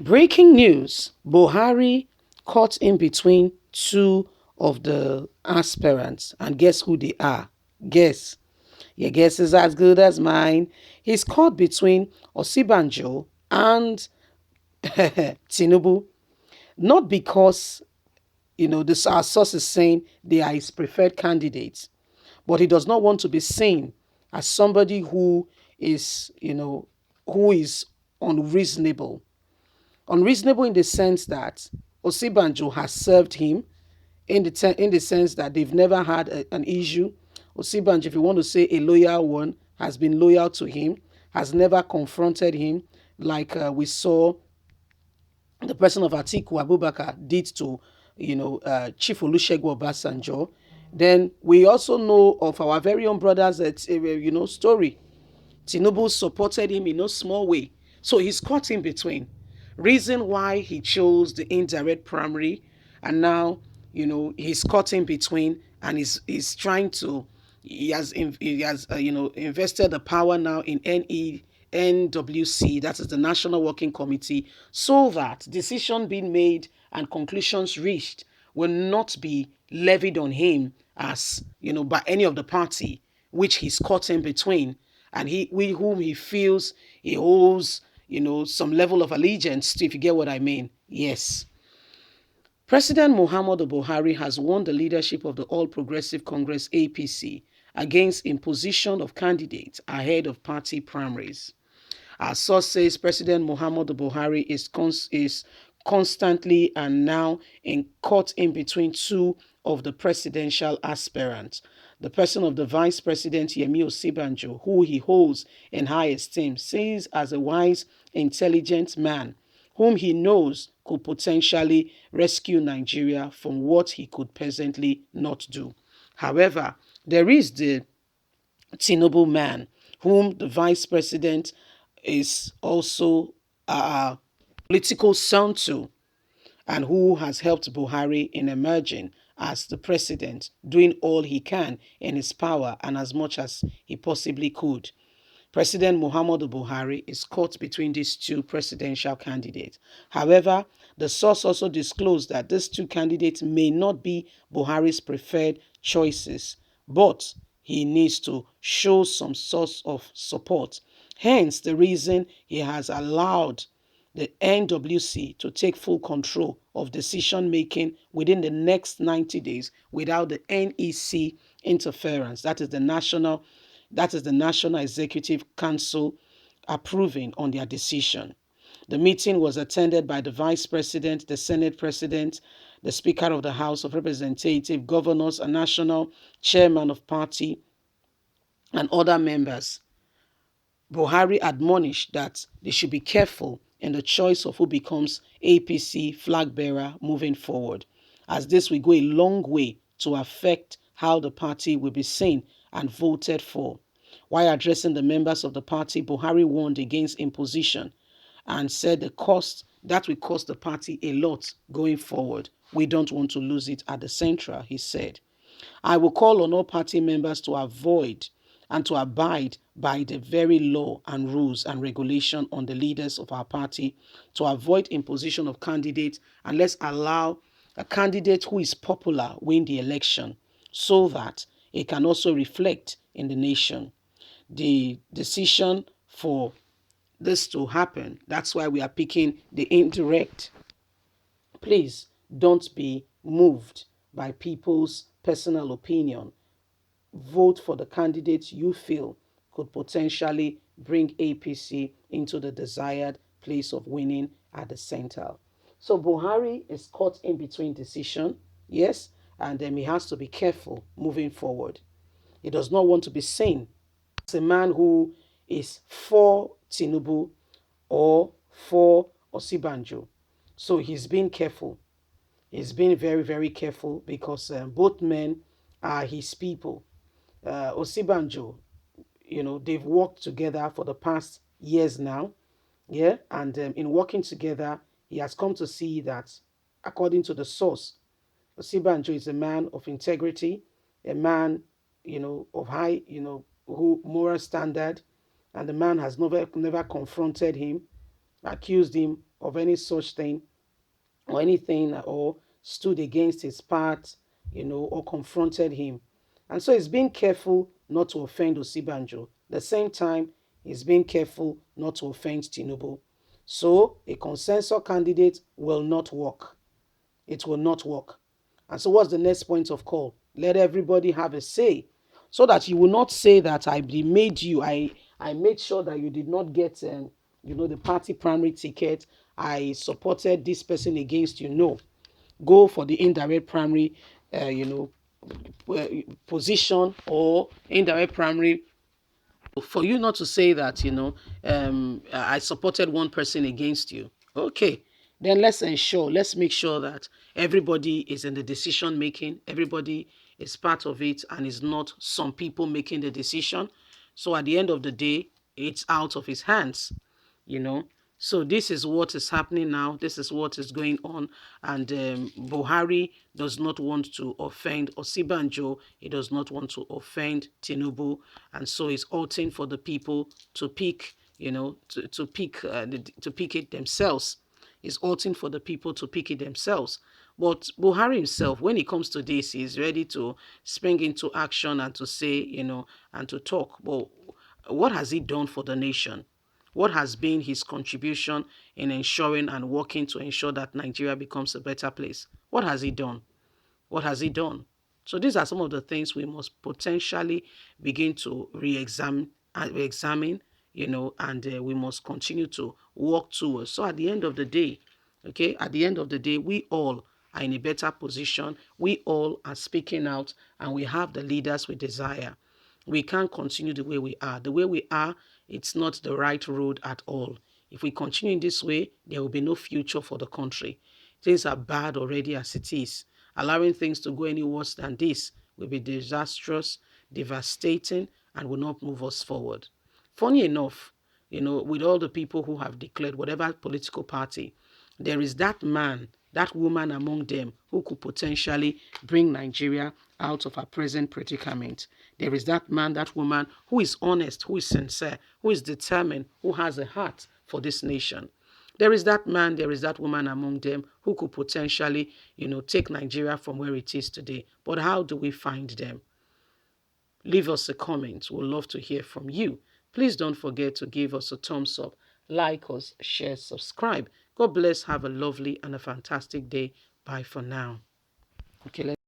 Breaking news: Buhari caught in between two of the aspirants, and guess who they are? Guess. Your guess is as good as mine. He's caught between Osinbajo and Tinubu, not because this our source is saying they are his preferred candidates, but he does not want to be seen as somebody who is unreasonable. Unreasonable in the sense that Osinbajo has served him, in the sense that they've never had an issue. Osinbajo, if you want to say a loyal one, has been loyal to him, has never confronted him like we saw the person of Atiku Abubakar did to, Chief Olusegun Obasanjo. Then we also know of our very own brothers, story. Tinubu supported him in no small way. So he's caught in between. Reason why he chose the indirect primary, and now, he's caught in between, and he's trying to, he has invested the power now in NWC, that is the National Working Committee, so that decision being made and conclusions reached will not be levied on him as, by any of the party, which he's caught in between, and with whom he feels he owes, some level of allegiance to, if you get what I mean. Yes. President Muhammadu Buhari has won the leadership of the All Progressive Congress APC against imposition of candidates ahead of party primaries. Our source says President Muhammadu Buhari is constantly and now caught in between two of the presidential aspirants. The person of the Vice President Yemi Osinbajo, who he holds in high esteem, sees as a wise, intelligent man whom he knows could potentially rescue Nigeria from what he could presently not do. However, there is the Tinubu man, whom the vice president is also a political son to, and who has helped Buhari in emerging as the president, doing all he can in his power and as much as he possibly could. President Muhammadu Buhari is caught between these two presidential candidates. However, the source also disclosed that these two candidates may not be Buhari's preferred choices, but he needs to show some source of support. Hence, the reason he has allowed the NWC to take full control of decision making within the next 90 days without the NEC interference. That is the National Executive Council approving on their decision. The meeting was attended by the Vice President, the Senate President, the Speaker of the House of Representatives, governors, a national chairman of party, and other members. Buhari admonished that they should be careful in the choice of who becomes APC flag bearer moving forward, as this will go a long way to affect how the party will be seen and voted for. While addressing the members of the party, Buhari warned against imposition and said the cost that will cost the party a lot going forward. We don't want to lose it at the central, he said. I will call on all party members to avoid and to abide by the very law and rules and regulation on the leaders of our party, to avoid imposition of candidates, and let's allow a candidate who is popular win the election so that it can also reflect in the nation. The decision for this to happen, that's why we are picking the indirect. Please don't be moved by people's personal opinion. Vote for the candidates you feel could potentially bring APC into the desired place of winning at the center. So Buhari is caught in between decision, yes, and then he has to be careful moving forward. He does not want to be seen as a man who is for Tinubu or for Osinbajo. So he's being careful. He's been very, very careful because both men are his people. Osinbajo, they've worked together for the past years now. Yeah. And in working together, he has come to see that, according to the source, Osinbajo is a man of integrity, a man, of high, who moral standard, and the man has never confronted him, accused him of any such thing or anything, or stood against his part, or confronted him. And so he's being careful not to offend Osibanjo. At the same time, he's being careful not to offend Tinubu. So a consensus candidate will not work. It will not work. And so what's the next point of call? Let everybody have a say, so that you will not say that I made you, I made sure that you did not get the party primary ticket. I supported this person against you. No, go for the indirect primary position, or indirect primary, for you not to say that, I supported one person against you. Okay, then let's make sure that everybody is in the decision making, everybody is part of it, and is not some people making the decision. So at the end of the day, it's out of his hands, you know. So this is what is happening now. This is what is going on. And Buhari does not want to offend Osinbajo. He does not want to offend Tinubu. And so he's opting for the people to pick, to pick it themselves. He's opting for the people to pick it themselves. But Buhari himself, when it comes to this, he's ready to spring into action and to say, and to talk. But what has he done for the nation? What has been his contribution in ensuring and working to ensure that Nigeria becomes a better place? What has he done? What has he done? So these are some of the things we must potentially begin to re-examine, and we must continue to work towards. So at the end of the day, okay, at the end of the day, we all are in a better position. We all are speaking out, and we have the leaders we desire. We can't continue the way we are. The way we are, it's not the right road at all. If we continue in this way, there will be no future for the country. Things are bad already as it is. Allowing things to go any worse than this will be disastrous, devastating, and will not move us forward. Funny enough, with all the people who have declared whatever political party, there is that man, that woman among them who could potentially bring Nigeria out of our present predicament. There is that man, that woman who is honest, who is sincere, who is determined, who has a heart for this nation. There is that man, there is that woman among them who could potentially, take Nigeria from where it is today. But how do we find them? Leave us a comment. We'd love to hear from you. Please don't forget to give us a thumbs up, like us, share, subscribe. God bless. Have a lovely and a fantastic day. Bye for now. Okay, let's